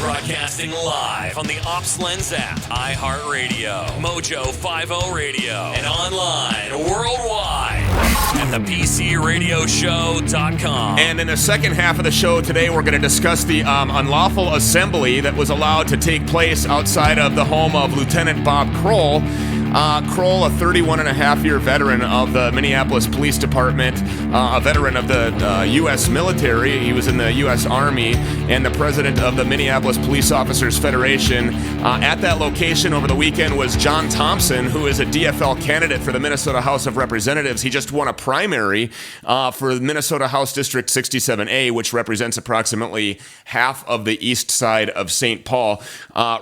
Broadcasting live on the Ops Lens app, iHeartRadio, Mojo 50 Radio, and online worldwide at thepcradioshow.com. And in the second half of the show today, we're going to discuss the unlawful assembly that was allowed to take place outside of the home of Lieutenant Bob Kroll. Kroll, a 31-and-a-half-year veteran of the Minneapolis Police Department, a veteran of the U.S. military. He was in the U.S. Army and the president of the Minneapolis Police Officers Federation. At that location over the weekend was John Thompson, who is a DFL candidate for the Minnesota House of Representatives. He just won a primary for Minnesota House District 67A, which represents approximately half of the east side of St. Paul.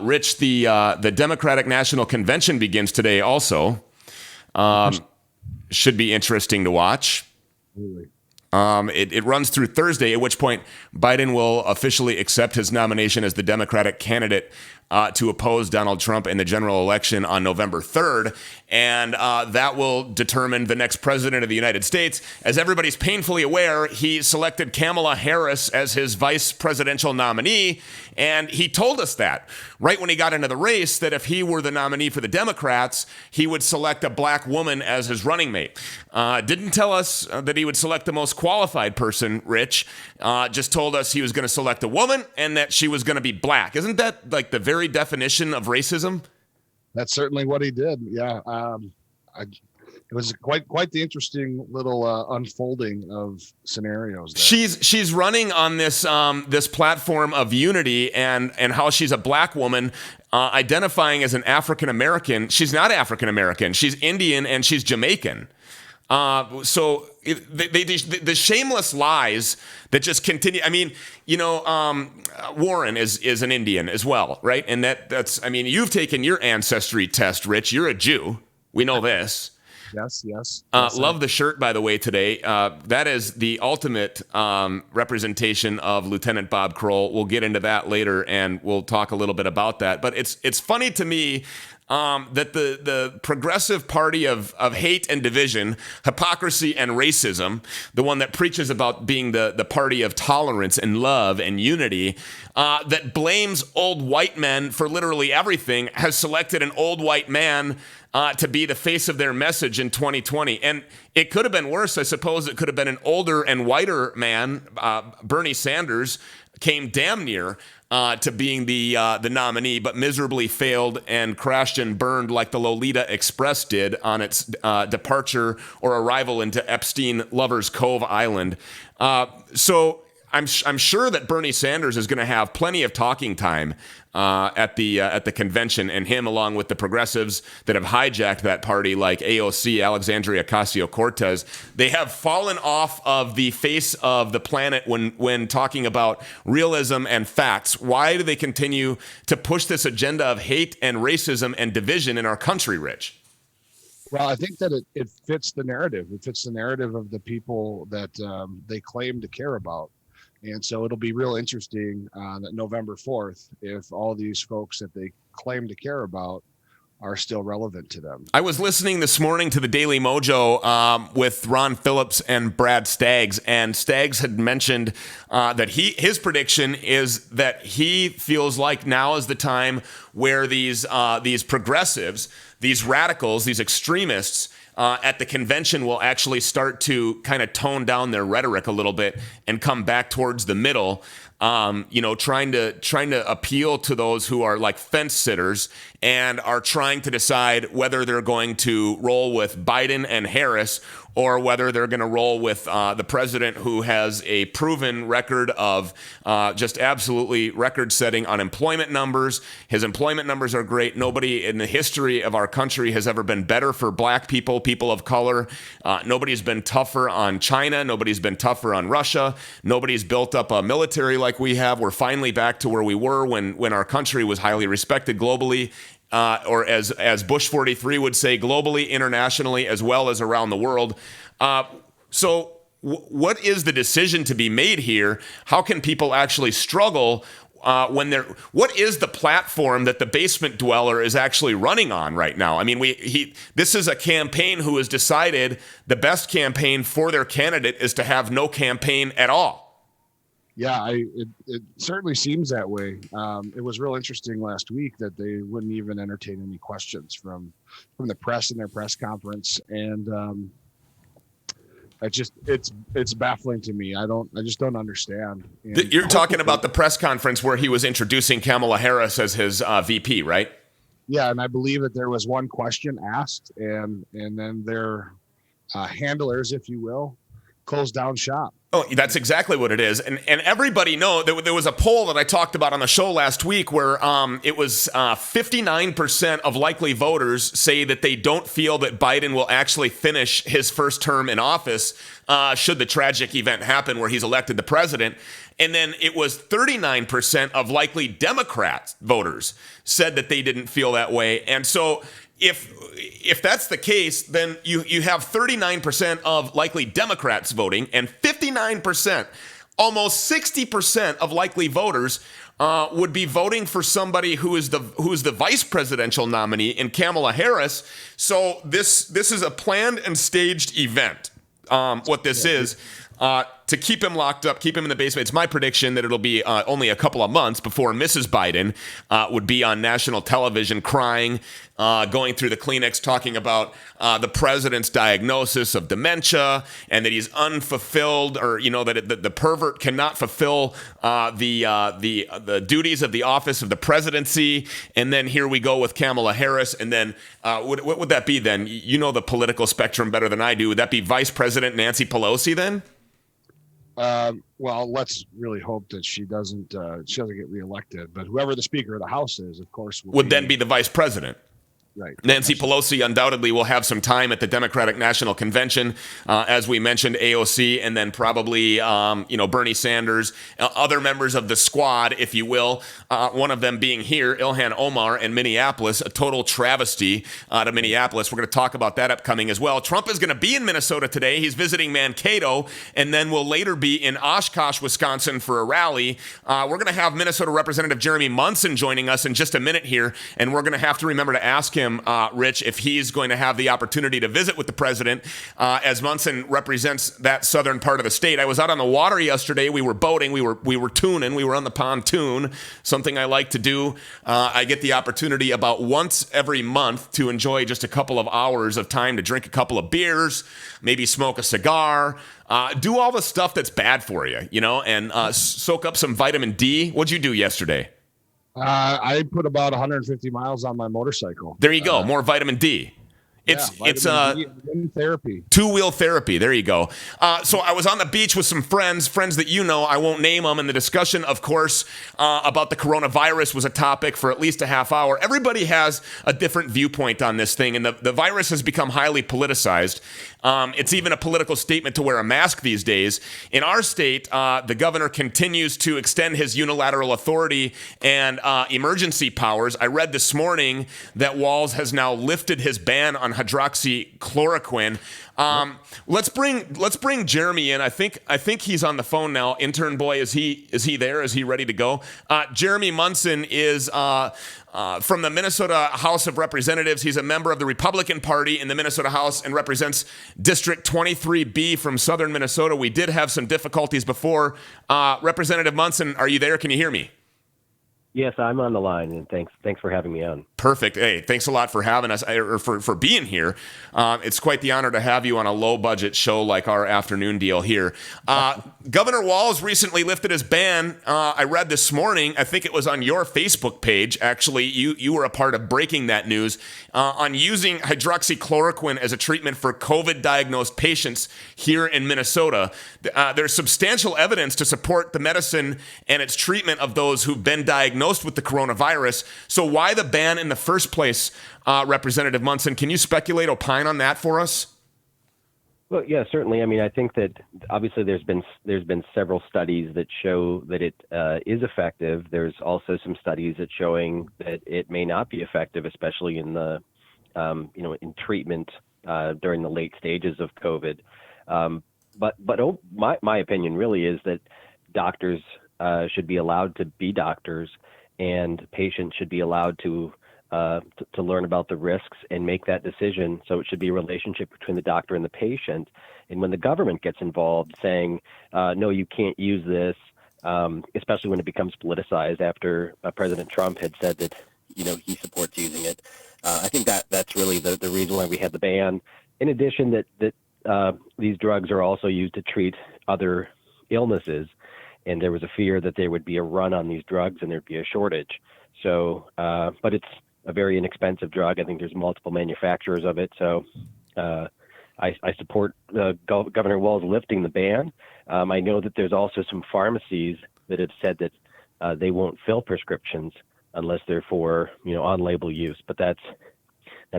Rich, the Democratic National Convention begins today also. Should be interesting to watch. Really? It runs through Thursday, at which point Biden will officially accept his nomination as the Democratic candidate to oppose Donald Trump in the general election on November 3rd. And that will determine the next president of the United States. As everybody's painfully aware, he selected Kamala Harris as his vice presidential nominee. And he told us that right when he got into the race, that if he were the nominee for the Democrats, he would select a black woman as his running mate. Didn't tell us that he would select the most qualified person, Rich. Just told us he was going to select a woman and that she was going to be black. Isn't that like the very definition of racism? That's certainly what he did. Yeah. It was quite the interesting little unfolding of scenarios there. She's running on this this platform of unity and how she's a black woman, identifying as an African American. She's not African American. She's Indian and she's Jamaican. So the shameless lies that just continue. I mean, Warren is an Indian as well, right? And that's. I mean, you've taken your ancestry test, Rich. You're a Jew. We know this. Yes. Love the shirt, by the way, today. That is the ultimate representation of Lieutenant Bob Kroll. We'll get into that later, and we'll talk a little bit about that. But it's funny to me that the progressive party of hate and division, hypocrisy and racism, the one that preaches about being the party of tolerance and love and unity, that blames old white men for literally everything, has selected an old white man to be the face of their message in 2020. And it could have been worse. I suppose it could have been an older and whiter man. Bernie Sanders came damn near to being the nominee, but miserably failed and crashed and burned like the Lolita Express did on its departure or arrival into Epstein Lovers Cove Island. So I'm sure that Bernie Sanders is going to have plenty of talking time at the convention, and him along with the progressives that have hijacked that party, like AOC, Alexandria Ocasio-Cortez. They have fallen off of the face of the planet when talking about realism and facts. Why do they continue to push this agenda of hate and racism and division in our country, Rich? Well, I think that it fits the narrative. It fits the narrative of the people that they claim to care about. And so it'll be real interesting that November 4th, if all these folks that they claim to care about are still relevant to them. I was listening this morning to the Daily Mojo with Ron Phillips and Brad Staggs, and Staggs had mentioned that his prediction is that he feels like now is the time where these progressives, these radicals, these extremists at the convention will actually start to kind of tone down their rhetoric a little bit and come back towards the middle, trying to appeal to those who are like fence sitters and are trying to decide whether they're going to roll with Biden and Harris or whether they're going to roll with the president, who has a proven record of just absolutely record-setting unemployment numbers. His employment numbers are great. Nobody in the history of our country has ever been better for black people, people of color. Nobody's been tougher on China. Nobody's been tougher on Russia. Nobody's built up a military like we have. We're finally back to where we were when our country was highly respected globally. Or as Bush 43 would say, globally, internationally, as well as around the world. So what is the decision to be made here? How can people actually struggle what is the platform that the basement dweller is actually running on right now? I mean, this is a campaign who has decided the best campaign for their candidate is to have no campaign at all. Yeah, it certainly seems that way. It was real interesting last week that they wouldn't even entertain any questions from the press in their press conference, and it's baffling to me. I just don't understand. And You're talking about the press conference where he was introducing Kamala Harris as his VP, right? yeah, and I believe that there was one question asked, and then their handlers, if you will, closed down shop. Oh, that's exactly what it is. And everybody know there was a poll that I talked about on the show last week where it was 59% of likely voters say that they don't feel that Biden will actually finish his first term in office should the tragic event happen where he's elected the president. And then it was 39% of likely Democrat voters said that they didn't feel that way. And so if that's the case, then you have 39% of likely Democrats voting and 59%, almost 60% of likely voters would be voting for somebody who is the vice presidential nominee in Kamala Harris. So this is a planned and staged event. What this is. To keep him locked up, keep him in the basement. It's my prediction that it'll be only a couple of months before Mrs. Biden would be on national television crying, going through the Kleenex, talking about the president's diagnosis of dementia and that he's unfulfilled, or that the pervert cannot fulfill the duties of the office of the presidency. And then here we go with Kamala Harris. And then what would that be then? You know the political spectrum better than I do. Would that be Vice President Nancy Pelosi then? Well, let's really hope that she doesn't get reelected. But whoever the Speaker of the House is, of course, would then be the Vice President. Right. Nancy Pelosi undoubtedly will have some time at the Democratic National Convention, as we mentioned, AOC, and then probably, Bernie Sanders, other members of the squad, if you will. One of them being here, Ilhan Omar in Minneapolis, a total travesty to Minneapolis. We're going to talk about that upcoming as well. Trump is going to be in Minnesota today. He's visiting Mankato, and then will later be in Oshkosh, Wisconsin for a rally. We're going to have Minnesota Representative Jeremy Munson joining us in just a minute here, and we're going to have to remember to ask him, Rich, if he's going to have the opportunity to visit with the president, as Munson represents that southern part of the state. I was out on the water yesterday. We were boating. We were tuning. We were on the pontoon, something I like to do. I get the opportunity about once every month to enjoy just a couple of hours of time to drink a couple of beers, maybe smoke a cigar, do all the stuff that's bad for you, and soak up some vitamin D. What'd you do yesterday? I put about 150 miles on my motorcycle. There you go. More vitamin D. It's therapy. Two-wheel therapy. There you go. So I was on the beach with some friends that you know. I won't name them. And the discussion, of course, about the coronavirus was a topic for at least a half hour. Everybody has a different viewpoint on this thing, and the virus has become highly politicized. It's even a political statement to wear a mask these days. In our state, the governor continues to extend his unilateral authority and emergency powers. I read this morning that Walz has now lifted his ban on hydroxychloroquine. Let's bring Jeremy in. I think he's on the phone now. Intern boy, is he there? Is he ready to go? Jeremy Munson is from the Minnesota House of Representatives. He's a member of the Republican Party in the Minnesota House and represents District 23B from southern Minnesota. We did have some difficulties before. Representative Munson, are you there? Can you hear me? Yes, I'm on the line, and thanks for having me on. Perfect. Hey, thanks a lot for having us, or for being here. It's quite the honor to have you on a low-budget show like our afternoon deal here. Governor Walz recently lifted his ban. I read this morning, I think it was on your Facebook page, actually. You were a part of breaking that news, on using hydroxychloroquine as a treatment for COVID-diagnosed patients here in Minnesota. There's substantial evidence to support the medicine and its treatment of those who've been diagnosed with the coronavirus. So why the ban in the first place, Representative Munson? Can you speculate, opine on that for us? Well, yeah, certainly. I mean, I think that obviously there's been several studies that show that it is effective. There's also some studies that showing that it may not be effective, especially in the in treatment during the late stages of COVID. But my opinion really is that doctors should be allowed to be doctors, and patients should be allowed to learn about the risks and make that decision. So it should be a relationship between the doctor and the patient. And when the government gets involved saying, no, you can't use this, especially when it becomes politicized after President Trump had said that, he supports using it. I think that's really the reason why we had the ban. In addition, that these drugs are also used to treat other illnesses, and there was a fear that there would be a run on these drugs and there'd be a shortage. So, but it's a very inexpensive drug. I think there's multiple manufacturers of it. So I support Governor Walz lifting the ban. I know that there's also some pharmacies that have said that they won't fill prescriptions unless they're for, on-label use. But that's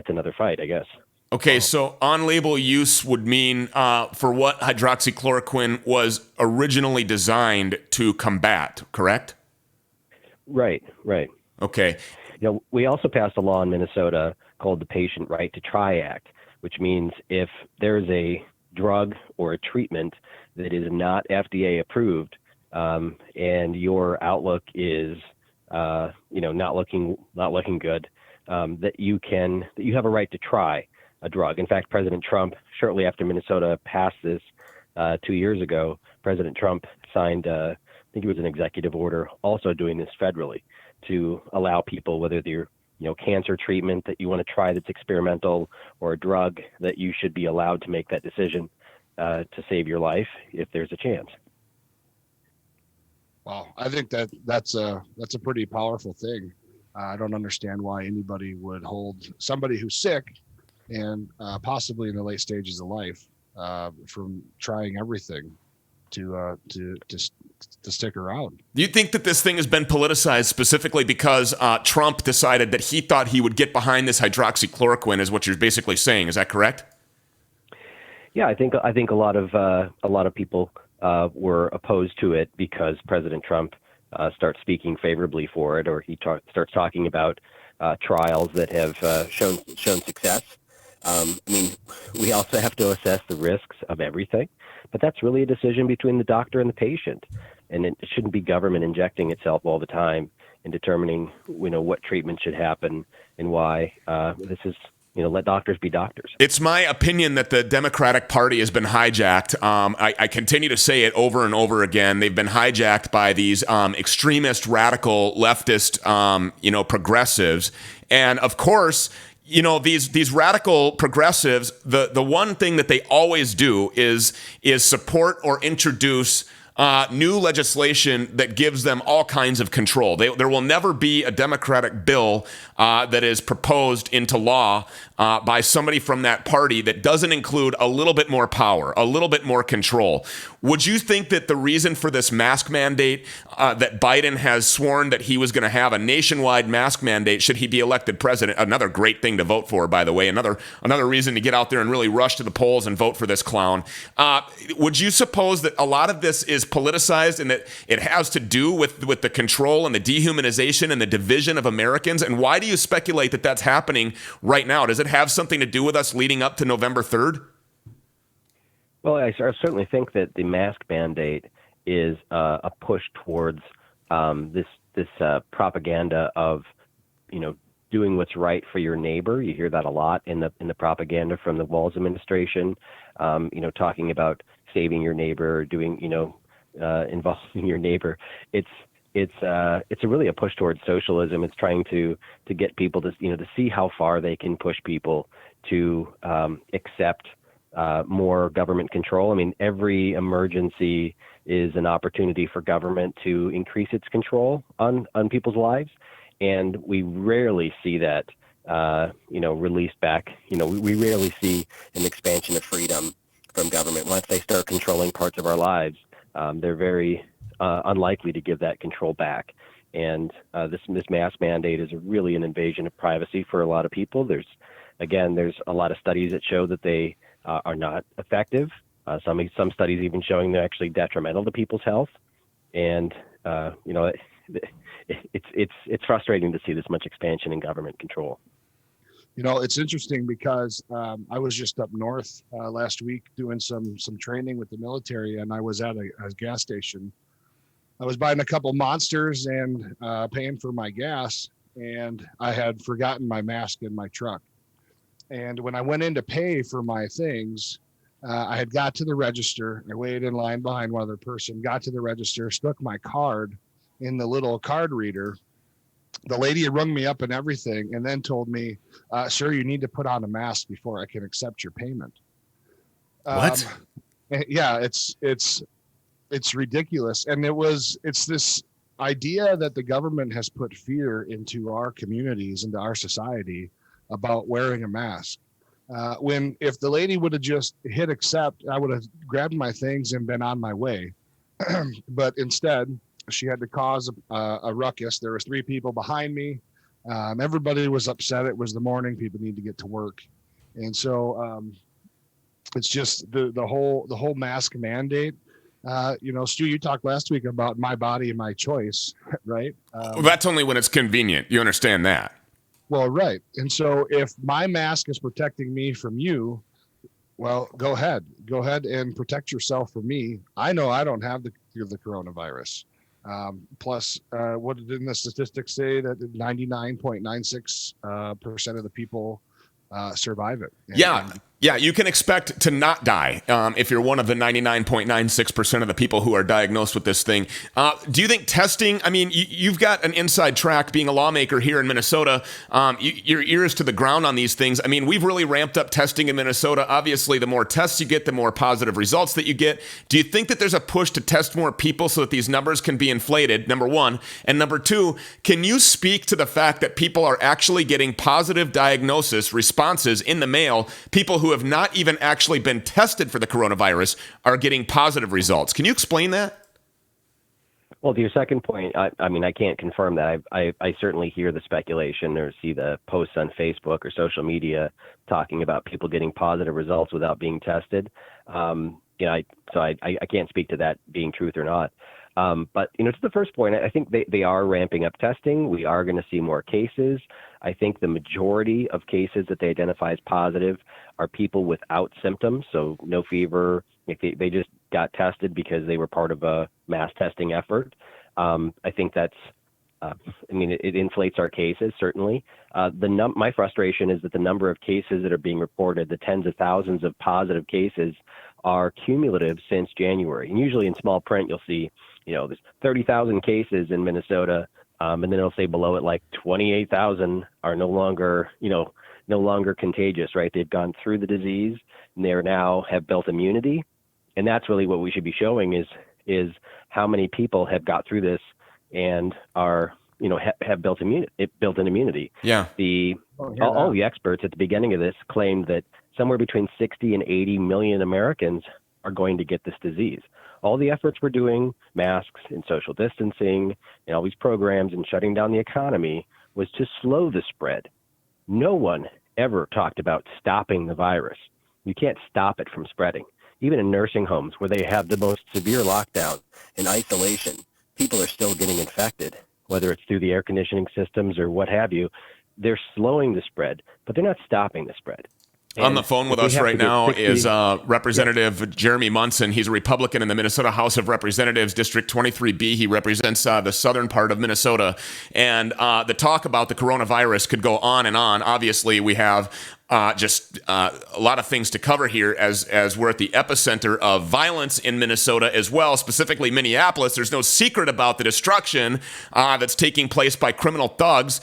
another fight, I guess. Okay, so on-label use would mean for what hydroxychloroquine was originally designed to combat, correct? Right. Okay. We also passed a law in Minnesota called the Patient Right to Try Act, which means if there's a drug or a treatment that is not FDA approved, and your outlook is, not looking good, that you have a right to try a drug. In fact, President Trump, shortly after Minnesota passed this 2 years ago, President Trump signed, I think it was an executive order, also doing this federally to allow people, whether they're cancer treatment that you want to try that's experimental, or a drug, that you should be allowed to make that decision to save your life if there's a chance. Wow, I think that's a pretty powerful thing. I don't understand why anybody would hold somebody who's sick and possibly in the late stages of life from trying everything to stick around. Do you think that this thing has been politicized specifically because Trump decided that he thought he would get behind this hydroxychloroquine, is what you're basically saying? Is that correct? Yeah, I think a lot of people were opposed to it because President Trump starts speaking favorably for it, or he starts talking about trials that have shown success. We also have to assess the risks of everything, but that's really a decision between the doctor and the patient, and it shouldn't be government injecting itself all the time and determining, what treatment should happen and why. This is, let doctors be doctors. It's my opinion that the Democratic Party has been hijacked. I continue to say it over and over again. They've been hijacked by these extremist, radical, leftist, progressives, and of course, these radical progressives, the one thing that they always do is support or introduce new legislation that gives them all kinds of control. There will never be a Democratic bill that is proposed into law by somebody from that party that doesn't include a little bit more power, a little bit more control. Would you think that the reason for this mask mandate, that Biden has sworn that he was going to have a nationwide mask mandate should he be elected president, another great thing to vote for, by the way, another reason to get out there and really rush to the polls and vote for this clown. Would you suppose that a lot of this is politicized and that it has to do with the control and the dehumanization and the division of Americans? And why do you speculate that that's happening right now? Does it have something to do with us leading up to November 3rd? Well, I certainly think that the mask mandate is a push towards this propaganda of, doing what's right for your neighbor. You hear that a lot in the propaganda from the Walz administration, talking about saving your neighbor, doing, involving your neighbor. It's really a push towards socialism. It's trying to get people to see how far they can push people to accept more government control. Every emergency is an opportunity for government to increase its control on people's lives, and we rarely see that released back. We rarely see an expansion of freedom from government. Once they start controlling parts of our lives, they're very unlikely to give that control back. And this mask mandate is really an invasion of privacy for a lot of people. There's a lot of studies that show that they are not effective. Some studies even showing they're actually detrimental to people's health. And it's frustrating to see this much expansion in government control. It's interesting because I was just up north last week doing some training with the military, and I was at a gas station. I was buying a couple Monsters and paying for my gas, and I had forgotten my mask in my truck. And when I went in to pay for my things, I had got to the register. I waited in line behind one other person, got to the register, stuck my card in the little card reader. The lady had rung me up and everything, and then told me, sir, you need to put on a mask before I can accept your payment. What? Yeah, it's ridiculous. And it's this idea that the government has put fear into our communities, into our society about wearing a mask. When if the lady would have just hit accept, I would have grabbed my things and been on my way. But instead, she had to cause a ruckus. There was 3 people behind me. Everybody was upset. It was the morning. People need to get to work. And so it's just the whole mask mandate. Stu, you talked last week about my body and my choice, right? Well, that's only when it's convenient. You understand that? Well, right. And so if my mask is protecting me from you, well, go ahead and protect yourself from me. I know I don't have the coronavirus. Plus, what didn't the statistics say that 99.96% of the people survive it? Yeah, you can expect to not die if you're one of the 99.96% of the people who are diagnosed with this thing. Do you think testing, I mean, you've got an inside track being a lawmaker here in Minnesota. Your ear is to the ground on these things. I mean, we've really ramped up testing in Minnesota. Obviously, the more tests you get, the more positive results that you get. Do you think that there's a push to test more people so that these numbers can be inflated, number one? And number two, can you speak to the fact that people are actually getting positive diagnosis responses in the mail? People who have not even actually been tested for the coronavirus are getting positive results. Can you explain that? Well, to your second point, I mean, I can't confirm that. I certainly hear the speculation or see the posts on Facebook or social media talking about people getting positive results without being tested. So I can't speak to that being truth or not. But, to the first point, I think they are ramping up testing. We are going to see more cases. I think the majority of cases that they identify as positive are people without symptoms, so no fever. They just got tested because they were part of a mass testing effort. I think that's, it inflates our cases, certainly. My frustration is that the number of cases that are being reported, the tens of thousands of positive cases, are cumulative since January. And usually in small print, you'll see, there's 30,000 cases in Minnesota, and then it'll say below it like 28,000 are no longer contagious, right? They've gone through the disease and they now have built immunity. And that's really what we should be showing is how many people have got through this and are, have built an immunity. Yeah. All the experts at the beginning of this claimed that somewhere between 60 and 80 million Americans are going to get this disease. All the efforts we're doing, masks and social distancing and all these programs and shutting down the economy, was to slow the spread. No one ever talked about stopping the virus. You can't stop it from spreading. Even in nursing homes where they have the most severe lockdown and isolation, people are still getting infected, whether it's through the air conditioning systems or what have you. They're slowing the spread, but they're not stopping the spread. On the phone with us right now is Representative Jeremy Munson. He's a Republican in the Minnesota House of Representatives, District 23B. He represents the southern part of Minnesota. And the talk about the coronavirus could go on and on. Obviously, we have just a lot of things to cover here as we're at the epicenter of violence in Minnesota as well, specifically Minneapolis. There's no secret about the destruction that's taking place by criminal thugs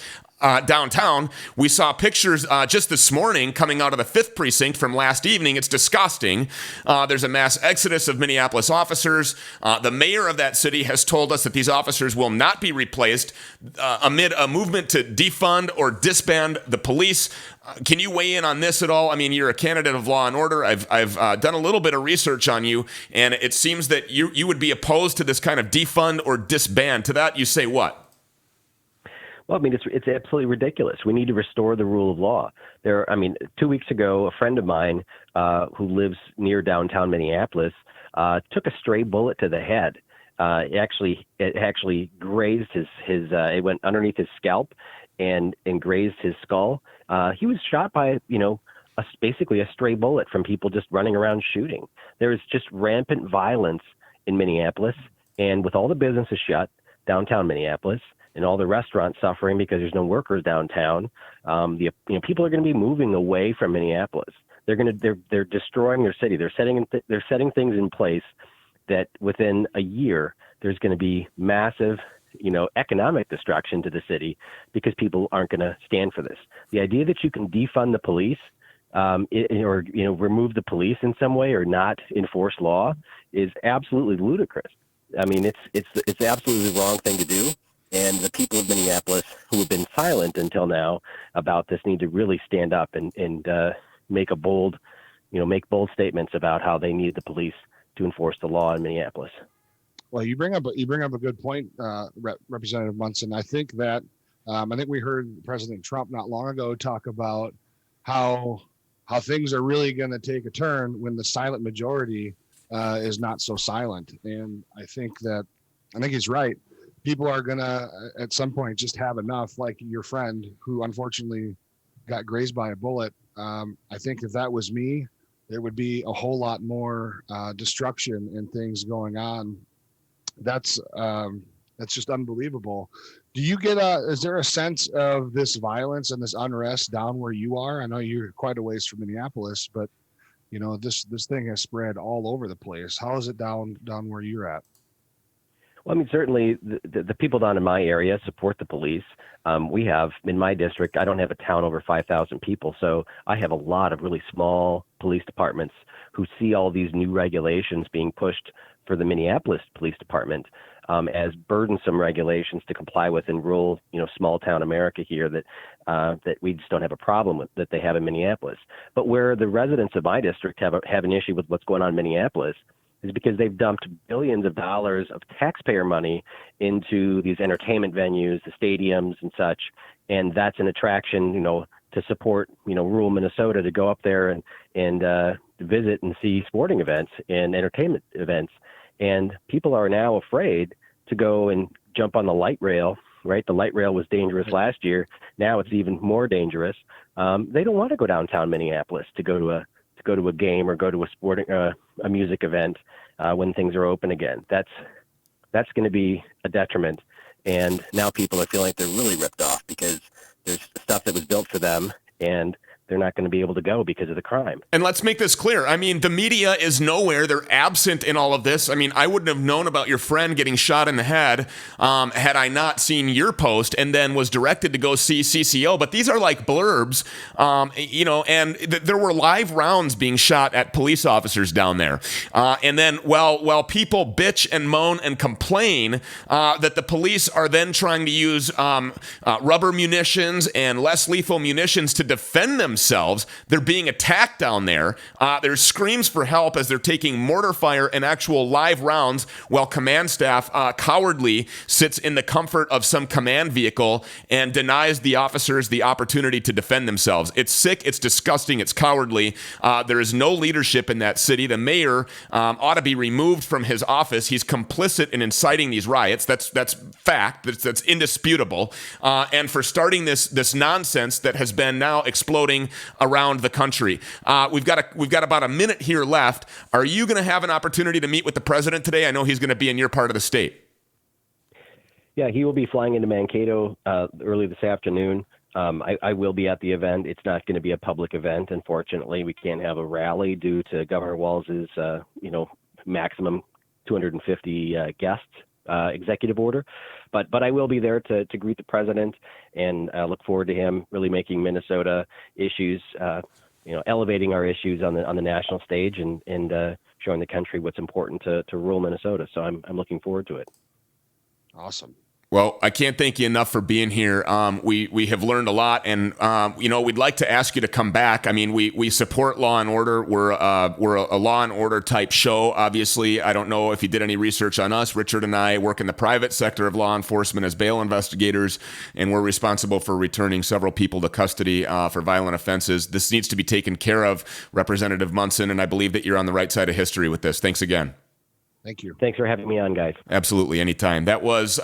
downtown. We saw pictures just this morning coming out of the 5th precinct from last evening. It's disgusting. There's a mass exodus of Minneapolis officers. The mayor of that city has told us that these officers will not be replaced amid a movement to defund or disband the police. Can you weigh in on this at all? I mean, you're a candidate of law and order. I've done a little bit of research on you, and it seems that you would be opposed to this kind of defund or disband. To that, you say what? Well, I mean, it's absolutely ridiculous. We need to restore the rule of law. 2 weeks ago, a friend of mine who lives near downtown Minneapolis took a stray bullet to the head. It actually grazed his it went underneath his scalp and grazed his skull. He was shot by, basically a stray bullet from people just running around shooting. There is just rampant violence in Minneapolis, and with all the businesses shut, downtown Minneapolis, and all the restaurants suffering because there's no workers downtown, people are going to be moving away from Minneapolis. They're destroying their city. They're setting things in place that within a year there's going to be massive, economic destruction to the city because people aren't going to stand for this. The idea that you can defund the police, or remove the police in some way or not enforce law is absolutely ludicrous. I mean, it's absolutely the wrong thing to do. And the people of Minneapolis who have been silent until now about this need to really stand up and make bold statements about how they need the police to enforce the law in Minneapolis. Well, you bring up a good point, Representative Munson. I think that I think we heard President Trump not long ago talk about how things are really going to take a turn when the silent majority is not so silent. And I think he's right. People are going to, at some point, just have enough, like your friend who unfortunately got grazed by a bullet. I think if that was me, there would be a whole lot more destruction and things going on. That's just unbelievable. Do you get is there a sense of this violence and this unrest down where you are? I know you're quite a ways from Minneapolis, but this thing has spread all over the place. How is it down where you're at? Well, I mean, certainly the people down in my area support the police. We have, in my district, I don't have a town over 5,000 people, so I have a lot of really small police departments who see all these new regulations being pushed for the Minneapolis Police Department as burdensome regulations to comply with in rural, small town America here that we just don't have a problem with that they have in Minneapolis. But where the residents of my district have an issue with what's going on in Minneapolis is because they've dumped billions of dollars of taxpayer money into these entertainment venues, the stadiums and such. And that's an attraction, to support, rural Minnesota to go up there and visit and see sporting events and entertainment events. And people are now afraid to go and jump on the light rail, right? The light rail was dangerous last year. Now it's even more dangerous. They don't want to go downtown Minneapolis to go to a game or go to a sporting a music event when things are open again. That's going to be a detriment. And now people are feeling like they're really ripped off because there's stuff that was built for them and they're not going to be able to go because of the crime. And let's make this clear. I mean, the media is nowhere. They're absent in all of this. I mean, I wouldn't have known about your friend getting shot in the head had I not seen your post and then was directed to go see CCO. But these are like blurbs, and there were live rounds being shot at police officers down there. And then while people bitch and moan and complain that the police are then trying to use rubber munitions and less lethal munitions to defend themselves, they're being attacked down there. There's screams for help as they're taking mortar fire and actual live rounds while command staff cowardly sits in the comfort of some command vehicle and denies the officers the opportunity to defend themselves. It's sick, it's disgusting, it's cowardly. There is no leadership in that city. The mayor ought to be removed from his office. He's complicit in inciting these riots. That's fact. That's indisputable. And for starting this nonsense that has been now exploding around the country. We've got about a minute here left. Are you going to have an opportunity to meet with the president today? I know he's going to be in your part of the state. Yeah, he will be flying into Mankato early this afternoon. I will be at the event. It's not going to be a public event. Unfortunately, we can't have a rally due to Governor Walz's, maximum 250 guests executive order. But I will be there to greet the president and look forward to him really making Minnesota issues, elevating our issues on the national stage and showing the country what's important to rural Minnesota. So I'm looking forward to it. Awesome. Well, I can't thank you enough for being here. We have learned a lot, and we'd like to ask you to come back. I mean, we support Law and Order. We're a Law and Order type show. Obviously, I don't know if you did any research on us. Richard and I work in the private sector of law enforcement as bail investigators, and we're responsible for returning several people to custody for violent offenses. This needs to be taken care of, Representative Munson, and I believe that you're on the right side of history with this. Thanks again. Thank you. Thanks for having me on, guys. Absolutely, anytime. That was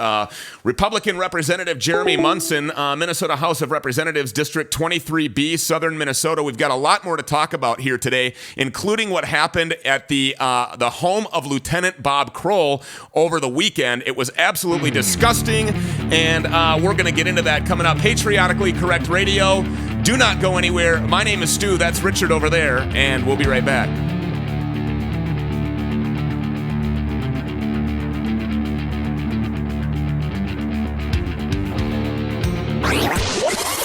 Republican Representative Jeremy Munson, Minnesota House of Representatives, District 23B, Southern Minnesota. We've got a lot more to talk about here today, including what happened at the home of Lieutenant Bob Kroll over the weekend. It was absolutely disgusting, and we're going to get into that coming up. Patriotically Correct Radio. Do not go anywhere. My name is Stu. That's Richard over there, and we'll be right back.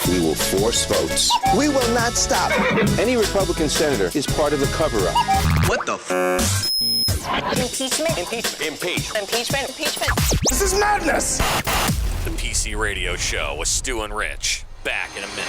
We will force votes. We will not stop. Any Republican senator is part of the cover-up. What the f? Impeachment. This is madness. The PC Radio Show with Stu and Rich. Back in a minute.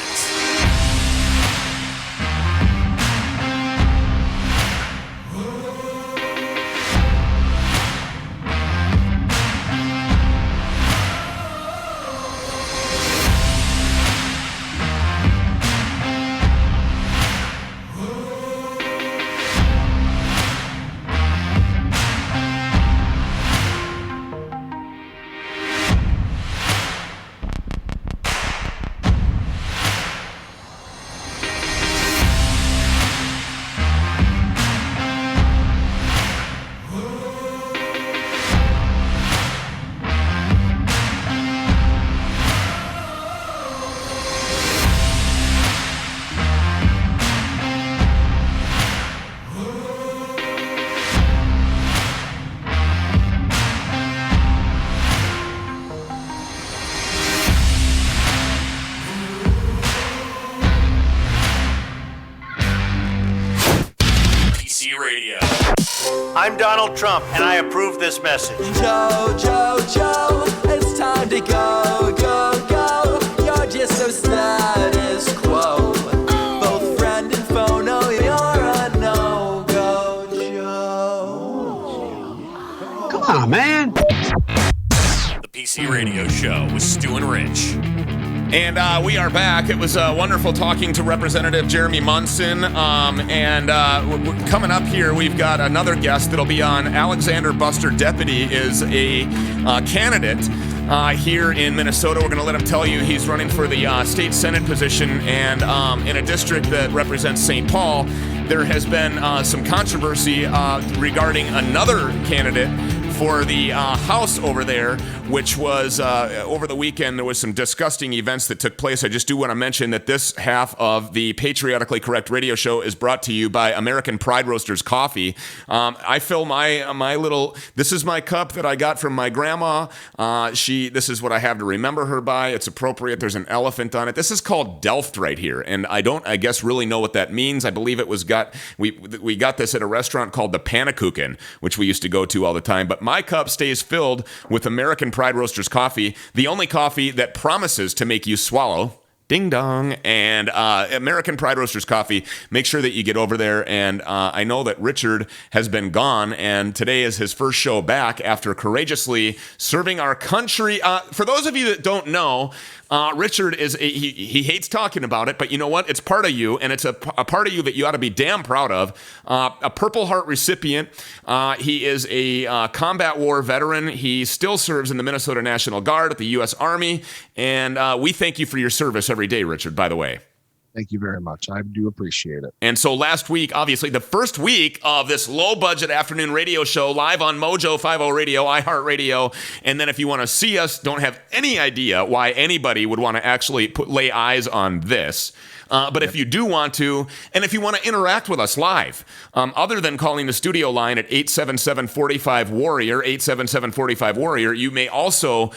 I'm Donald Trump, and I approve this message. Joe, it's time to go, go, go. You're just so status quo. Both friend and foe know you're a no-go, Joe. Come on, man. The PC Radio Show with Stu and Rich. And we are back. It was wonderful talking to Representative Jeremy Munson. Coming up here, we've got another guest that'll be on. Alexander Buster Deputie is a candidate here in Minnesota. We're going to let him tell you he's running for the state senate position. And in a district that represents St. Paul, there has been some controversy regarding another candidate for the House over there, which was over the weekend. There was some disgusting events that took place. I just do want to mention that this half of the Patriotically Correct Radio Show is brought to you by American Pride Roasters Coffee. I fill my little. This is my cup that I got from my grandma. This is what I have to remember her by. It's appropriate. There's an elephant on it. This is called Delft right here, and I guess really know what that means. I believe it was we got this at a restaurant called the Pannekuchen, which we used to go to all the time. But my cup stays filled with American Pride Roasters coffee, the only coffee that promises to make you swallow. Ding dong. And American Pride Roasters coffee. Make sure that you get over there. And I know that Richard has been gone, and today is his first show back after courageously serving our country. For those of you that don't know, Richard he hates talking about it, but you know what? It's part of you, and it's a part of you that you ought to be damn proud of. A Purple Heart recipient. He is a combat war veteran. He still serves in the Minnesota National Guard at the U.S. Army, and we thank you for your service every day, Richard, by the way. Thank you very much. I do appreciate it. And so last week, obviously, the first week of this low-budget afternoon radio show live on Mojo 50 Radio, iHeartRadio. And then if you want to see us, don't have any idea why anybody would want to actually lay eyes on this. But if you do want to, and if you want to interact with us live, other than calling the studio line at 877-45-WARRIOR, 877-45-WARRIOR, you may also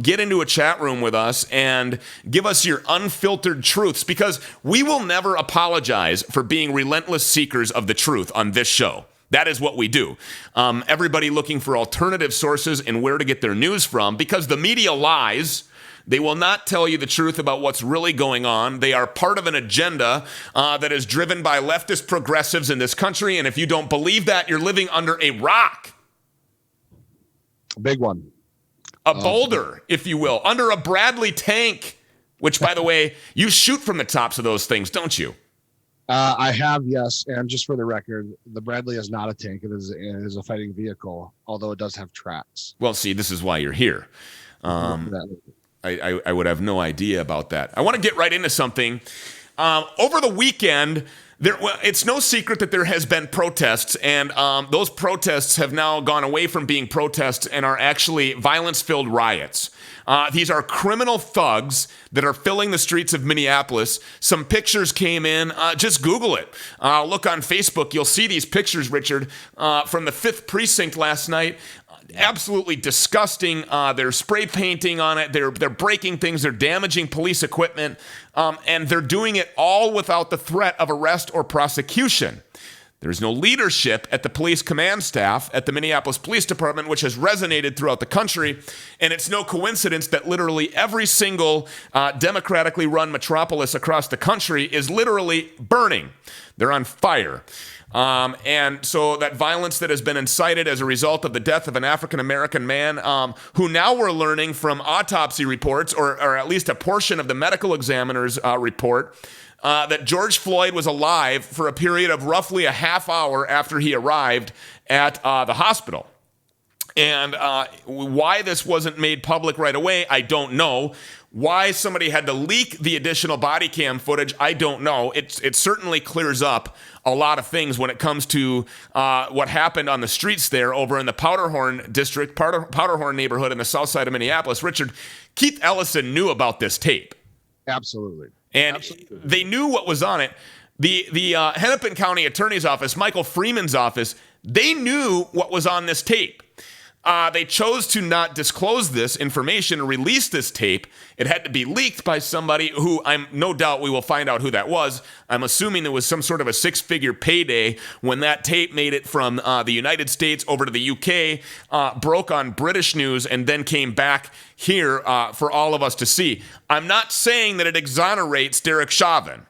get into a chat room with us and give us your unfiltered truths, because we will never apologize for being relentless seekers of the truth on this show. That is what we do. Everybody looking for alternative sources and where to get their news from, because the media lies. They will not tell you the truth about what's really going on. They are part of an agenda that is driven by leftist progressives in this country. And if you don't believe that, you're living under a rock. A big one. A boulder, if you will, under a Bradley tank, which, by the way, you shoot from the tops of those things, don't you? I have, yes. And just for the record, the Bradley is not a tank. It is a fighting vehicle, although it does have tracks. Well, see, this is why you're here. I would have no idea about that. I want to get right into something. Over the weekend, It's no secret that there has been protests, and those protests have now gone away from being protests and are actually violence-filled riots. These are criminal thugs that are filling the streets of Minneapolis. Some pictures came in. Just Google it. Look on Facebook. You'll see these pictures, Richard, from the 5th Precinct last night. Absolutely disgusting. They're spray painting on it. They're breaking things. They're damaging police equipment. And they're doing it all without the threat of arrest or prosecution. There's no leadership at the police command staff at the Minneapolis Police Department, which has resonated throughout the country. And it's no coincidence that literally every single democratically run metropolis across the country is literally burning. They're on fire. And so that violence that has been incited as a result of the death of an African-American man, who now we're learning from autopsy reports, or at least a portion of the medical examiner's report, that George Floyd was alive for a period of roughly a half hour after he arrived at the hospital. And why this wasn't made public right away, I don't know. Why somebody had to leak the additional body cam footage, I don't know. It certainly clears up a lot of things when it comes to what happened on the streets there over in the Powderhorn district, Powderhorn neighborhood in the south side of Minneapolis. Richard, Keith Ellison knew about this tape. Absolutely. And they knew what was on it. The Hennepin County Attorney's Office, Michael Freeman's office, they knew what was on this tape. They chose to not disclose this information or release this tape. It had to be leaked by somebody who I'm no doubt we will find out who that was. I'm assuming there was some sort of a 6-figure payday when that tape made it from the United States over to the UK, broke on British news, and then came back here for all of us to see. I'm not saying that it exonerates Derek Chauvin.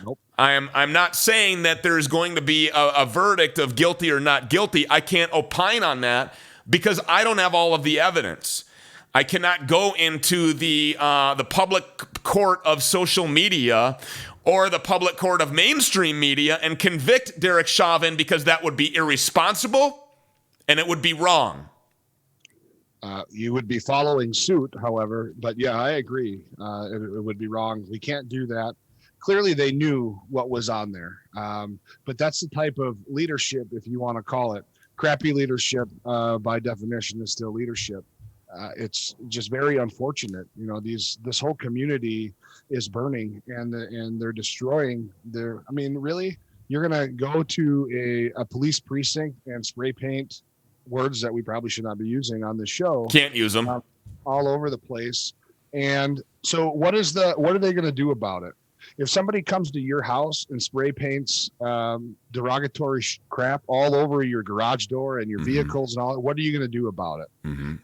Nope. I'm not saying that there's going to be a verdict of guilty or not guilty. I can't opine on that, because I don't have all of the evidence. I cannot go into the public court of social media or the public court of mainstream media and convict Derek Chauvin, because that would be irresponsible and it would be wrong. You would be following suit, however, but yeah, I agree. It would be wrong. We can't do that. Clearly, they knew what was on there, but that's the type of leadership, if you want to call it. Crappy leadership, by definition, is still leadership. It's just very unfortunate. You know, this whole community is burning, and they're destroying their. I mean, really, you're gonna go to a police precinct and spray paint words that we probably should not be using on the show. Can't use them all over the place. And so, what are they gonna do about it? If somebody comes to your house and spray paints derogatory crap all over your garage door and your vehicles and all, what are you going to do about it? Mm-hmm.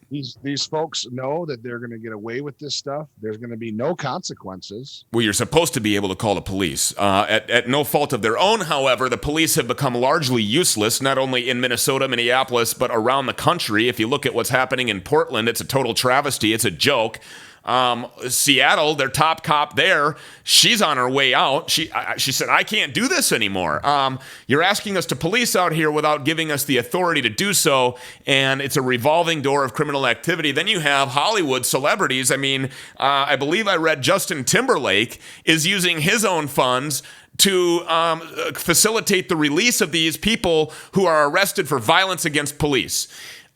These folks know that they're going to get away with this stuff. There's going to be no consequences. Well, you're supposed to be able to call the police. At no fault of their own, however, the police have become largely useless, not only in Minnesota, Minneapolis, but around the country. If you look at what's happening in Portland, it's a total travesty. It's a joke. Seattle, their top cop there, she's on her way out. She said, I can't do this anymore. You're asking us to police out here without giving us the authority to do so, and it's a revolving door of criminal activity. Then you have Hollywood celebrities. I mean, I believe I read Justin Timberlake is using his own funds to facilitate the release of these people who are arrested for violence against police.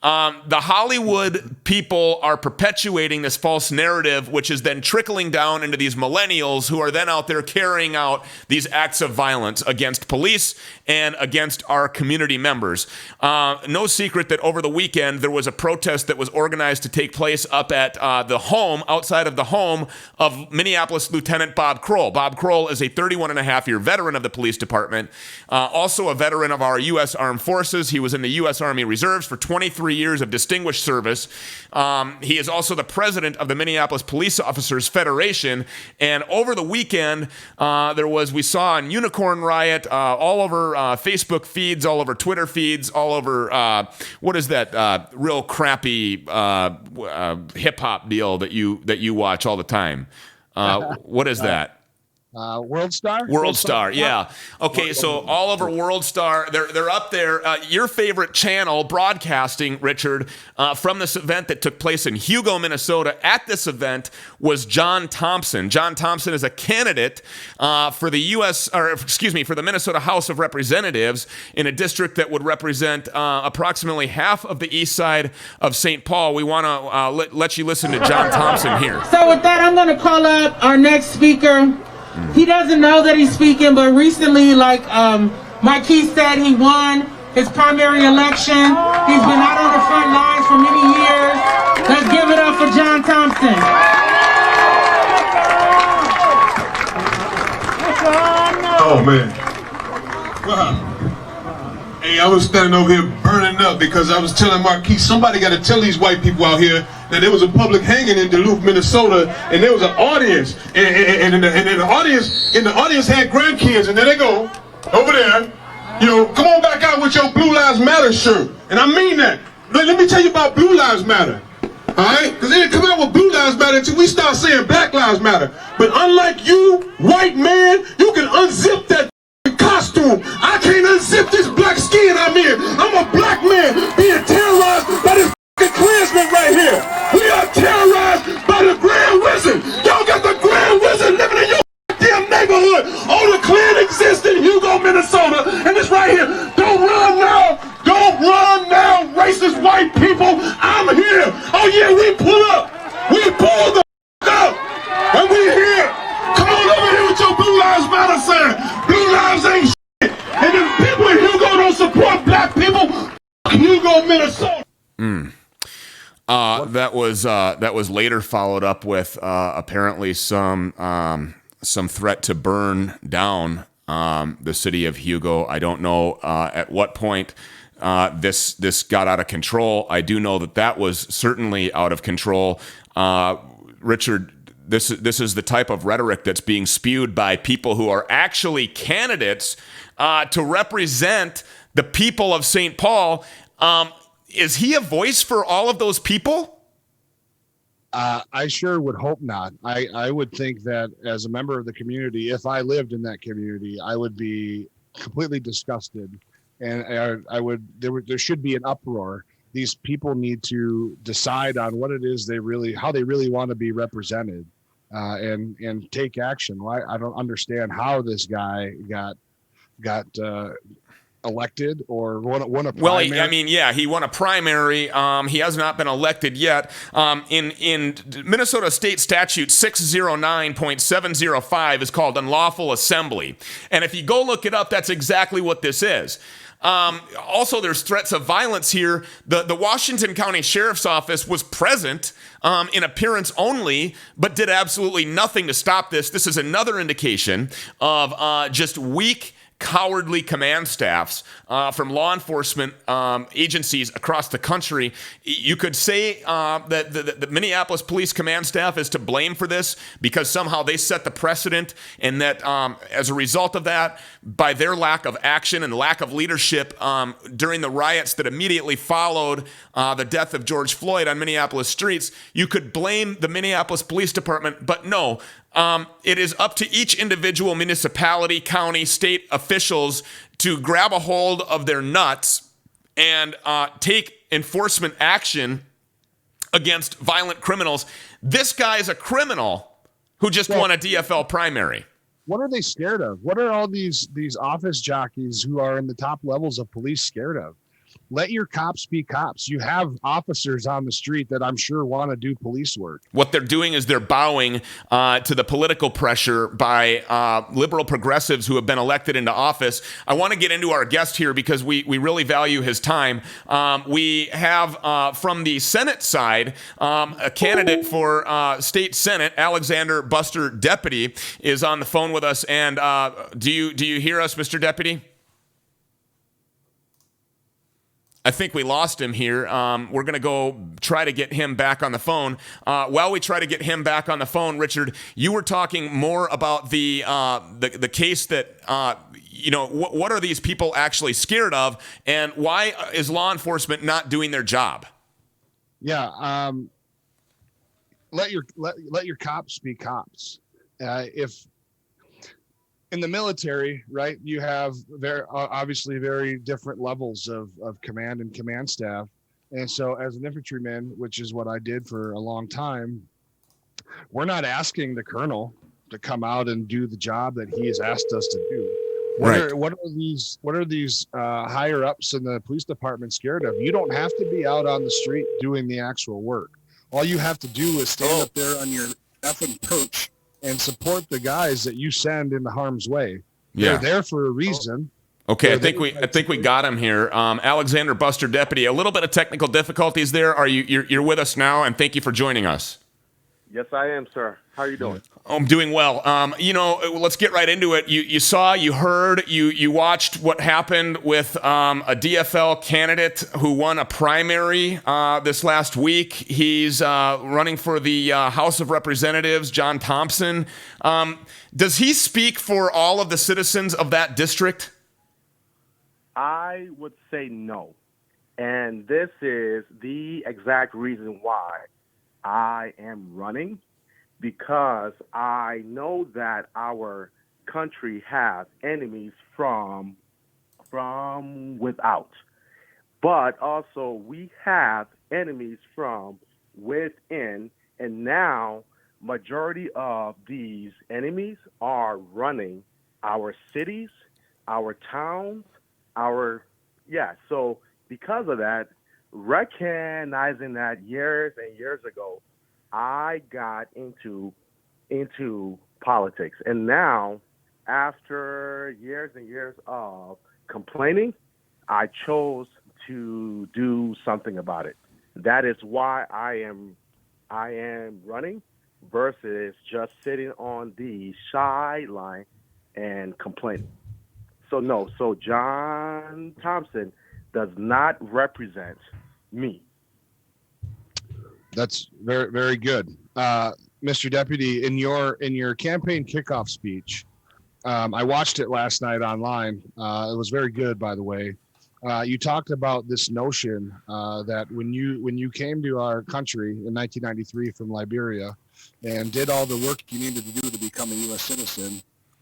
The Hollywood people are perpetuating this false narrative, which is then trickling down into these millennials who are then out there carrying out these acts of violence against police and against our community members. No secret that over the weekend there was a protest that was organized to take place up at the home, outside of the home of Minneapolis Lieutenant Bob Kroll. Bob Kroll is a 31-and-a-half-year veteran of the police department, also a veteran of our U.S. Armed Forces. He was in the U.S. Army Reserves for 23 years of distinguished service. He is also the president of the Minneapolis Police Officers Federation. And over the weekend, we saw on Unicorn Riot all over Facebook feeds, all over Twitter feeds, all over what is that real crappy hip hop deal that you watch all the time? What is that? World Star? World Star, yeah. Okay, so all over World Star, they're up there. Your favorite channel broadcasting, Richard, from this event that took place in Hugo, Minnesota. At this event was John Thompson. John Thompson is a candidate for the for the Minnesota House of Representatives in a district that would represent approximately half of the east side of St. Paul. We want to let you listen to John Thompson here. So with that, I'm going to call up our next speaker. He doesn't know that he's speaking, but recently, like Marquis said, he won his primary election. He's been out on the front lines for many years. Let's give it up for John Thompson. Oh, man. Wow. Hey, I was standing over here burning up because I was telling Marquis, somebody got to tell these white people out here that there was a public hanging in Duluth, Minnesota, and there was an audience, and the audience had grandkids, and there they go, over there, you know, come on back out with your Blue Lives Matter shirt, and I mean that. Let me tell you about Blue Lives Matter, all right? Because they didn't come out with Blue Lives Matter until we start saying Black Lives Matter. But unlike you, white man, you can unzip that costume. I can't unzip this black skin I'm in. I'm a black man being terrorized by this Klansman right here. We are terrorized by the Grand Wizard. Y'all got the Grand Wizard living in your damn neighborhood. Oh, the Klan exists in Hugo, Minnesota, and it's right here. Don't run now. Don't run now, racist white people. I'm here. Oh yeah, we pull up. We pull the up, and we here. Come on over here with your Blue Lives Matter sign. Blue lives ain't shit. And if people in Hugo don't support black people, Hugo, Minnesota. That was later followed up with apparently some threat to burn down the city of Hugo. I don't know at what point this got out of control. I do know that was certainly out of control. Richard, this is the type of rhetoric that's being spewed by people who are actually candidates to represent the people of St. Paul. Is he a voice for all of those people? I sure would hope not. I would think that as a member of the community, if I lived in that community, I would be completely disgusted, and there should be an uproar. These people need to decide on what it is how they really want to be represented, and take action. I don't understand how this guy got elected or won a primary. Well, he won a primary. He has not been elected yet. In Minnesota State Statute 609.705 is called unlawful assembly. And if you go look it up, that's exactly what this is. Also, there's threats of violence here. The Washington County Sheriff's Office was present in appearance only, but did absolutely nothing to stop this. This is another indication of just weak, cowardly command staffs from law enforcement agencies across the country. You could say that the Minneapolis Police Command Staff is to blame for this because somehow they set the precedent, and that as a result of that, by their lack of action and lack of leadership during the riots that immediately followed the death of George Floyd on Minneapolis streets, you could blame the Minneapolis Police Department, but no. It is up to each individual municipality, county, state officials to grab a hold of their nuts and take enforcement action against violent criminals. This guy is a criminal who just won a DFL primary. What are they scared of? What are all these office jockeys who are in the top levels of police scared of? Let your cops be cops. You have officers on the street that I'm sure want to do police work. What they're doing is they're bowing to the political pressure by liberal progressives who have been elected into office. I want to get into our guest here because we really value his time. We have from the Senate side a candidate for state Senate, Alexander Buster Deputie, is on the phone with us. And do you hear us, Mr. Deputie? I think we lost him here. We're going to go try to get him back on the phone. While we try to get him back on the phone, Richard, you were talking more about the case that, what are these people actually scared of, and why is law enforcement not doing their job? Yeah, let your cops be cops. If in the military, right, you have obviously very different levels of command and command staff. And so as an infantryman, which is what I did for a long time, we're not asking the colonel to come out and do the job that he has asked us to do. What are these higher ups in the police department scared of? You don't have to be out on the street doing the actual work. All you have to do is stand up there on your effing perch and support the guys that you send into harm's way. They're there for a reason. Okay, I think we got him here. Alexander Buster, Deputy. A little bit of technical difficulties there. You're with us now, and thank you for joining us. Yes, I am, sir. How are you doing? I'm doing well. Let's get right into it. You saw, you heard, you watched what happened with a DFL candidate who won a primary this last week. He's running for the House of Representatives, John Thompson. Does he speak for all of the citizens of that district? I would say no. And this is the exact reason why I am running, because I know that our country has enemies from without, but also we have enemies from within, and now majority of these enemies are running our cities, our towns, so because of that, recognizing that years and years ago, I got into politics. And now, after years and years of complaining, I chose to do something about it. That is why I am running versus just sitting on the sideline and complaining. So John Thompson does not represent me. That's very, very good. Mr. Deputy, in your campaign kickoff speech, I watched it last night online. It was very good, by the way. You talked about this notion that when you came to our country in 1993 from Liberia and did all the work you needed to do to become a U.S. citizen,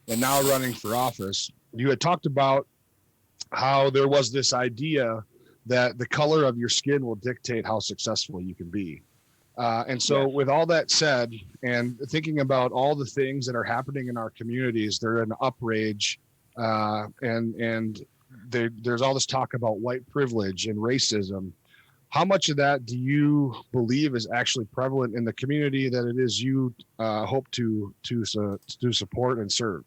and now running for office, you had talked about how there was this idea that the color of your skin will dictate how successful you can be. And so with all that said, and thinking about all the things that are happening in our communities, they're in uprage, and there's all this talk about white privilege and racism. How much of that do you believe is actually prevalent in the community that it is you hope to support and serve?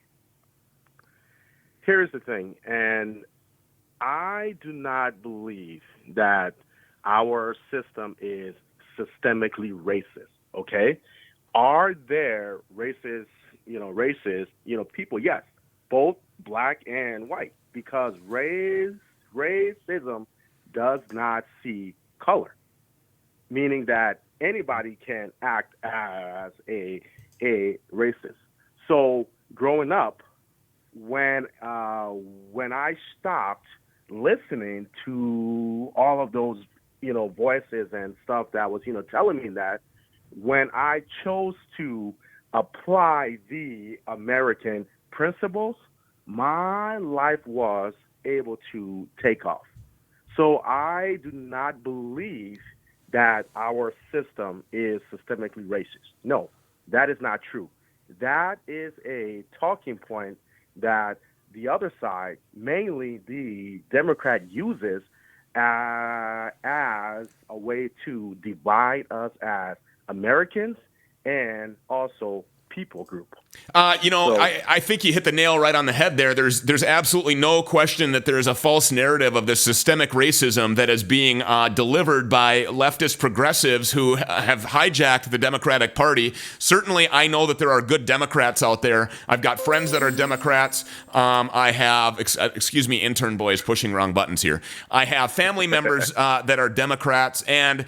Here's the thing, and I do not believe that our system is systemically racist, okay? Are there racist people? Yes, both black and white, because racism does not see color, meaning that anybody can act as a racist. So growing up, when I stopped listening to all of those voices and stuff that was telling me that, when I chose to apply the American principles, my life was able to take off. So I do not believe that our system is systemically racist. No, that is not true. That is a talking point that the other side, mainly the Democrat, uses as a way to divide us as Americans and also people group. I think you hit the nail right on the head there. There's absolutely no question that there's a false narrative of this systemic racism that is being delivered by leftist progressives who have hijacked the Democratic Party. Certainly, I know that there are good Democrats out there. I've got friends that are Democrats. I have, excuse me, intern boys pushing wrong buttons here. I have family members that are Democrats, and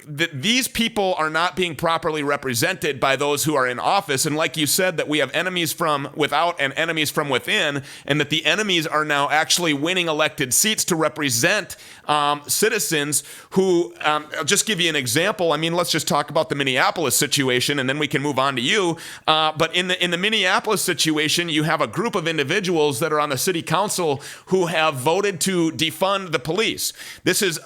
these people are not being properly represented represented by those who are in office. And like you said, that we have enemies from without and enemies from within, and that the enemies are now actually winning elected seats to represent citizens who, I'll just give you an example. I mean, let's just talk about the Minneapolis situation, and then we can move on to you. But in the Minneapolis situation, you have a group of individuals that are on the city council who have voted to defund the police. This is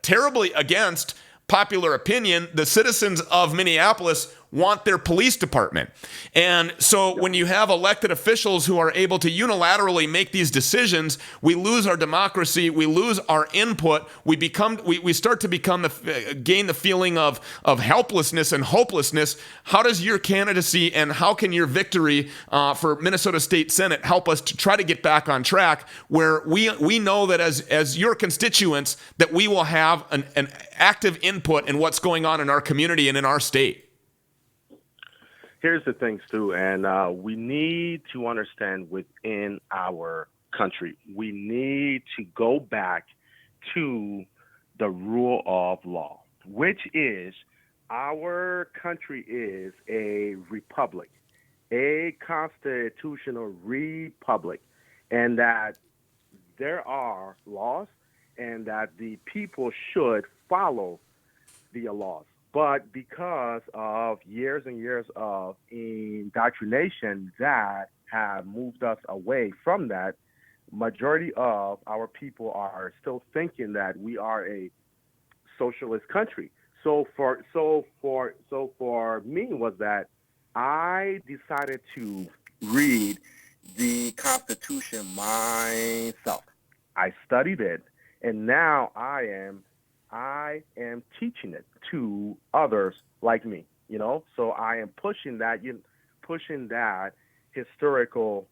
terribly against popular opinion. The citizens of Minneapolis want their police department. And so when you have elected officials who are able to unilaterally make these decisions, we lose our democracy, we lose our input, we start to gain the feeling of helplessness and hopelessness. How does your candidacy and how can your victory for Minnesota State Senate help us to try to get back on track where we know that as your constituents that we will have an active input in what's going on in our community and in our state? Here's the thing, Stu, and we need to understand within our country, we need to go back to the rule of law, which is our country is a republic, a constitutional republic, and that there are laws and that the people should follow the laws. But because of years and years of indoctrination that have moved us away from that, majority of our people are still thinking that we are a socialist country. So for me was that I decided to read the Constitution myself. I studied it, and now I am teaching it to others like me, so I am pushing that historical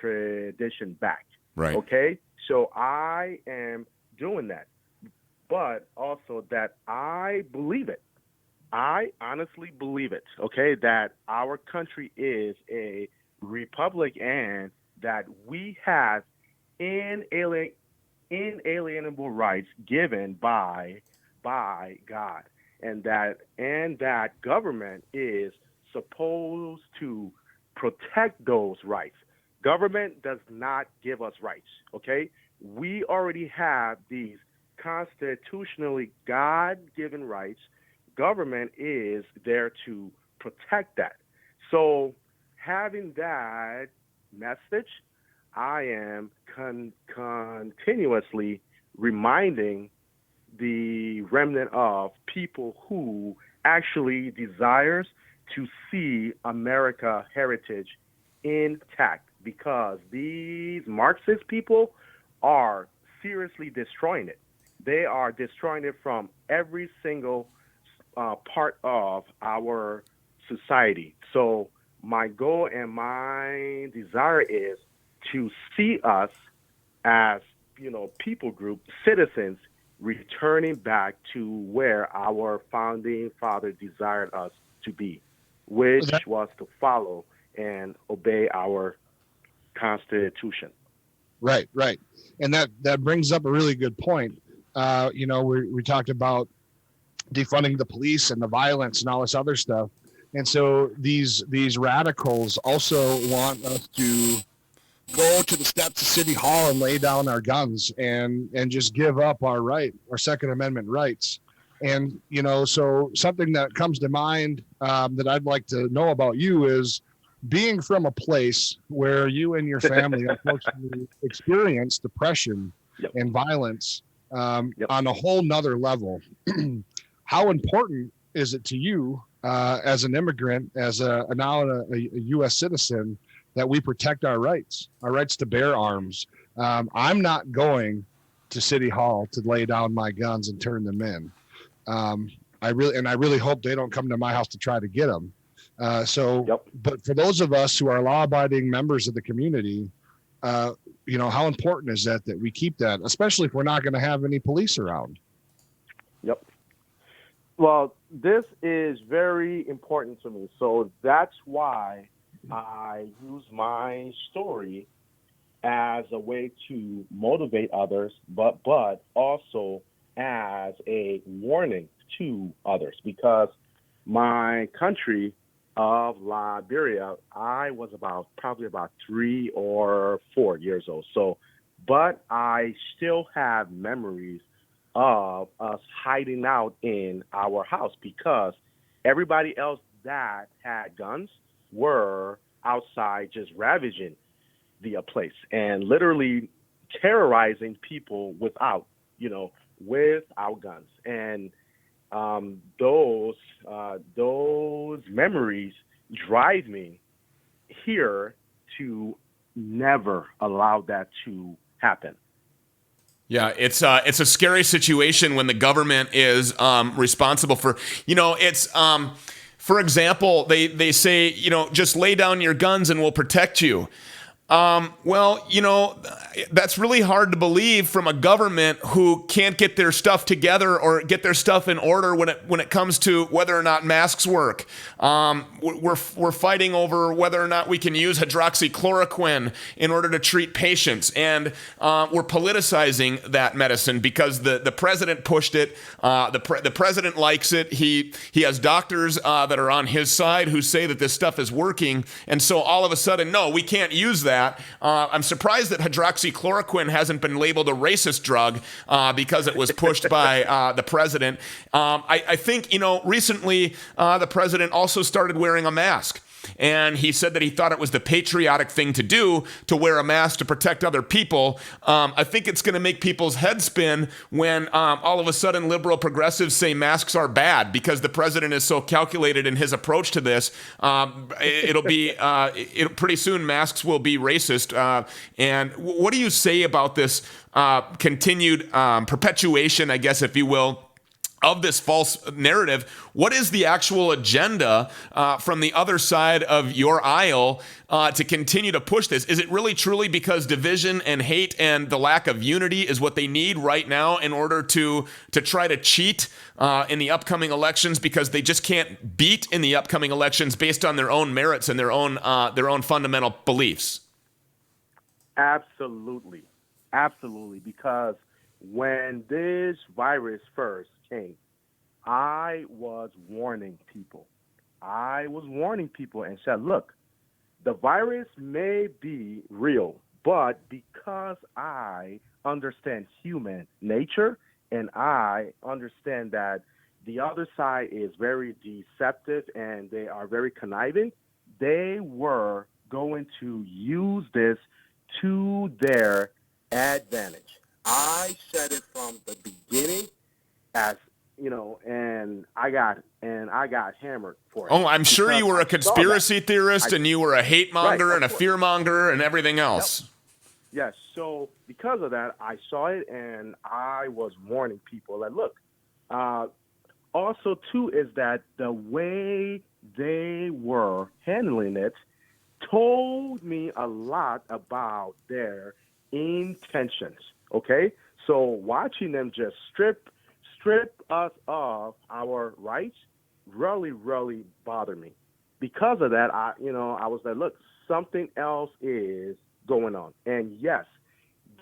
tradition back. Right. Okay. So I am doing that, but also that I believe it. I honestly believe it. Okay. That our country is a republic and that we have inalienable rights given by God, and that government is supposed to protect those rights. Government does not give us rights, okay? We already have these constitutionally God-given rights. Government is there to protect that. So having that message, I am continuously reminding the remnant of people who actually desires to see America heritage intact, because these Marxist people are seriously destroying it. They are destroying it from every single part of our society. So my goal and my desire is to see us as, people group, citizens, returning back to where our founding father desired us to be, which was to follow and obey our Constitution. Right. And that brings up a really good point. We talked about defunding the police and the violence and all this other stuff. And so these radicals also want us to go to the steps of City Hall and lay down our guns and just give up our Second Amendment rights. And, so something that comes to mind that I'd like to know about you is being from a place where you and your family unfortunately experienced depression and violence on a whole nother level. How important is it to you as an immigrant, as now a U.S. citizen, that we protect our rights to bear arms? I'm not going to City Hall to lay down my guns and turn them in. I really hope they don't come to my house to try to get them. But for those of us who are law-abiding members of the community, how important is that we keep that, especially if we're not going to have any police around? Yep. Well, this is very important to me. So that's why I use my story as a way to motivate others, but also as a warning to others, because my country of Liberia, I was probably about 3 or 4 years old. So, but I still have memories of us hiding out in our house because everybody else that had guns were outside just ravaging the place and literally terrorizing people without guns. And those memories drive me here to never allow that to happen. Yeah, it's a scary situation when the government is responsible for, for example, they say, just lay down your guns and we'll protect you. That's really hard to believe from a government who can't get their stuff together or get their stuff in order when it comes to whether or not masks work. We're fighting over whether or not we can use hydroxychloroquine in order to treat patients, and we're politicizing that medicine because the president pushed it. The president likes it. He has doctors that are on his side who say that this stuff is working, and so all of a sudden, no, we can't use that. I'm surprised that hydroxychloroquine hasn't been labeled a racist drug because it was pushed by the president. I think, recently the president also started wearing a mask. And he said that he thought it was the patriotic thing to do to wear a mask to protect other people. I think it's going to make people's heads spin when all of a sudden liberal progressives say masks are bad because the president is so calculated in his approach to this. Pretty soon masks will be racist. And what do you say about this continued perpetuation, I guess, if you will, of this false narrative? What is the actual agenda from the other side of your aisle to continue to push this? Is it really truly because division and hate and the lack of unity is what they need right now in order to try to cheat in the upcoming elections because they just can't beat in the upcoming elections based on their own merits and their own fundamental beliefs? Absolutely. Because when this virus first came, I was warning people. And said, look, the virus may be real, but because I understand human nature and I understand that the other side is very deceptive and they are very conniving, they were going to use this to their advantage. I said it from the beginning, and I got hammered for it. Oh, I'm sure you were a conspiracy theorist and you were a hate monger and a fear monger and everything else. Yep. Yes. So because of that, I saw it and I was warning people that, look, also too is that the way they were handling it told me a lot about their intentions. Okay, so watching them just strip us of our rights really bothered me. Because of that, I was like, look, something else is going on. And yes,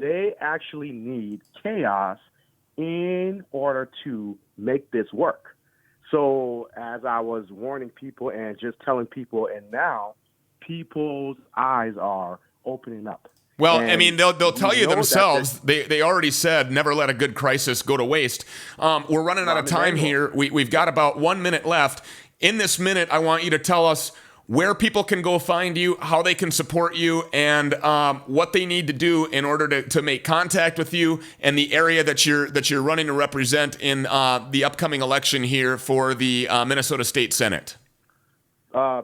they actually need chaos in order to make this work. So as I was warning people and just telling people, and now people's eyes are opening up. Well, and I mean, they'll tell you themselves. They already said, never let a good crisis go to waste. We're running out of time here. We've got about 1 minute left. In this minute, I want you to tell us where people can go find you, how they can support you, and what they need to do in order to make contact with you and the area that you're running to represent in the upcoming election here for the Minnesota State Senate.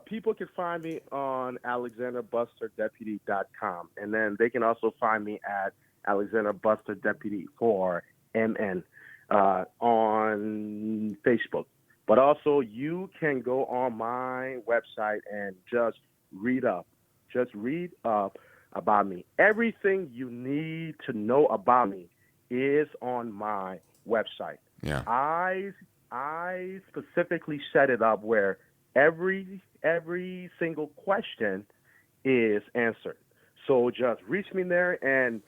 People can find me on alexanderbusterdeputy.com, and then they can also find me at alexanderbusterdeputy for MN on Facebook. But also, you can go on my website and just read up about me. Everything you need to know about me is on my website. Yeah. I specifically set it up where every single question is answered. So just reach me there, and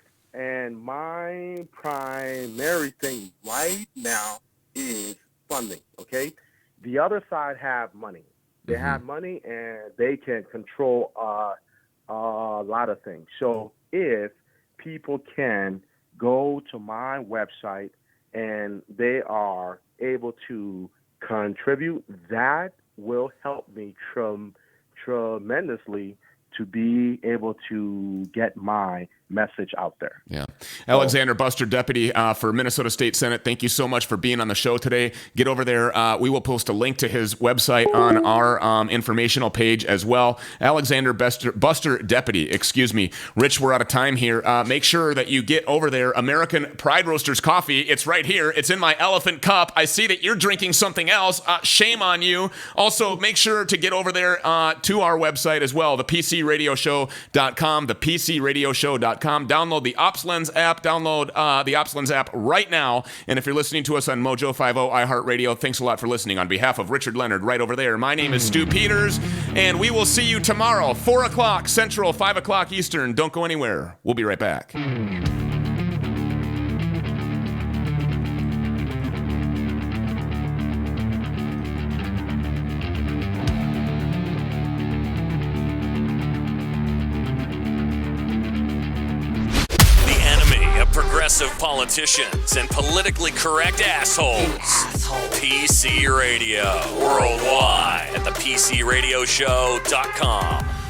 my primary thing right now is funding, okay? The other side have money. They have money, and they can control a lot of things. So if people can go to my website and they are able to contribute, that will help me tremendously to be able to get my message out there. Yeah. Alexander Buster, Deputy for Minnesota State Senate, thank you so much for being on the show today. Get over there. We will post a link to his website on our informational page as well. Alexander Buster, Deputy, excuse me. Rich, we're out of time here. Make sure that you get over there. American Pride Roasters coffee. It's right here. It's in my elephant cup. I see that you're drinking something else. Shame on you. Also, make sure to get over there to our website as well, thepcradioshow.com, thepcradioshow.com. Download the OpsLens app. Download the OpsLens app right now. And if you're listening to us on Mojo 50 iHeartRadio, thanks a lot for listening. On behalf of Richard Leonard right over there, my name is Stu Peters, and we will see you tomorrow, 4 o'clock Central, 5 o'clock Eastern. Don't go anywhere. We'll be right back. Progressive politicians and politically correct assholes. PC Radio. Worldwide at thepcradioshow.com.